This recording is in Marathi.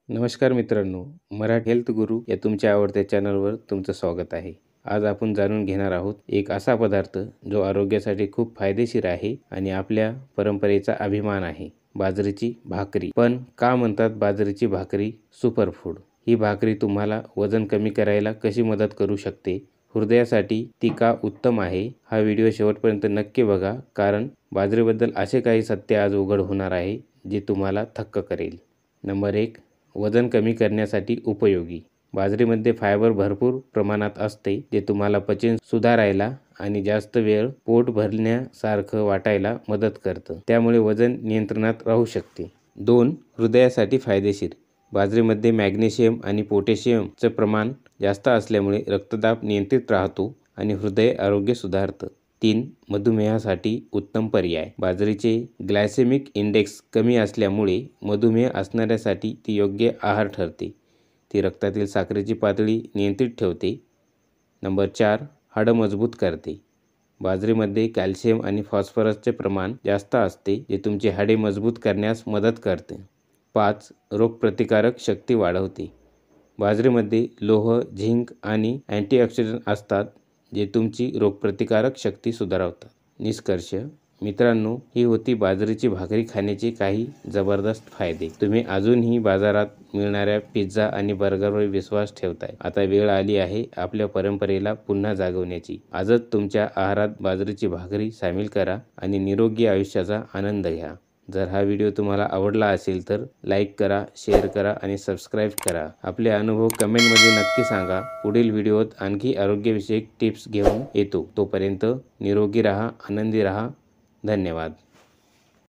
नमस्कार मित्रांनो, मराठी हेल्थ गुरु या तुमच्या आवडत्या चॅनलवर तुमचं स्वागत आहे। आज आपण जाणून घेणार आहोत एक असा पदार्थ जो आरोग्यासाठी खूप फायदेशीर आहे आणि आपल्या परंपरेचा अभिमान आहे, बाजरीची भाकरी। पण का म्हणतात बाजरीची भाकरी सुपरफूड? ही भाकरी तुम्हाला वजन कमी करायला कशी मदत करू शकते? हृदयासाठी ती का उत्तम आहे? हा व्हिडिओ शेवटपर्यंत नक्की बघा, कारण बाजरीबद्दल असे काही सत्य आज उघड होणार आहे जे तुम्हाला थक्क करेल। नंबर 1, वजन कमी करण्यासाठी उपयोगी। बाजरीमध्ये फायबर भरपूर प्रमाणात असते, जे तुम्हाला पचन सुधारायला आणि जास्त वेळ पोट भरण्यासारखं वाटायला मदत करतं। त्यामुळे वजन नियंत्रणात राहू शकते। 2, हृदयासाठी फायदेशीर। बाजरीमध्ये मॅग्नेशियम आणि पोटॅशियमचं प्रमाण जास्त असल्यामुळे रक्तदाब नियंत्रित राहतो आणि हृदय आरोग्य सुधारतं। 3, मधुमेहासाठी उत्तम पर्याय। बाजरीचे ग्लायसेमिक इंडेक्स कमी असल्यामुळे मधुमेह असणाऱ्यासाठी ती योग्य आहार ठरते। ती रक्तातील साखरेची पातळी नियंत्रित ठेवते। नंबर 4, हाडं मजबूत करते। बाजरीमध्ये कॅल्शियम आणि फॉस्फरसचे प्रमाण जास्त असते, जे तुमची हाडे मजबूत करण्यास मदत करते। 5, रोगप्रतिकारक शक्ती वाढवते। बाजरीमध्ये लोह, झिंक आणि अँटीऑक्सिडंट असतात, जे तुमची रोगप्रतिकारक शक्ती सुधारवतात। निष्कर्ष मित्रांनो, ही होती बाजरीची भाकरी खाण्याचे काही जबरदस्त फायदे। तुम्ही अजूनही बाजारात मिळणाऱ्या पिझ्झा आणि बर्गरवर विश्वास ठेवताय। आता वेळ आली आहे आपल्या परंपरेला पुन्हा जागवण्याची। आजच तुमच्या आहारात बाजरीची भाकरी सामील करा आणि निरोगी आयुष्याचा आनंद घ्या। जर हा व्हिडिओ तुम्हाला आवडला असेल तर लाईक करा, शेअर करा आणि सबस्क्राईब करा। आपले अनुभव कमेंटमध्ये नक्की सांगा। पुढील व्हिडिओत आणखी आरोग्यविषयक टिप्स घेऊन येतो। तोपर्यंत निरोगी राहा, आनंदी राहा। धन्यवाद।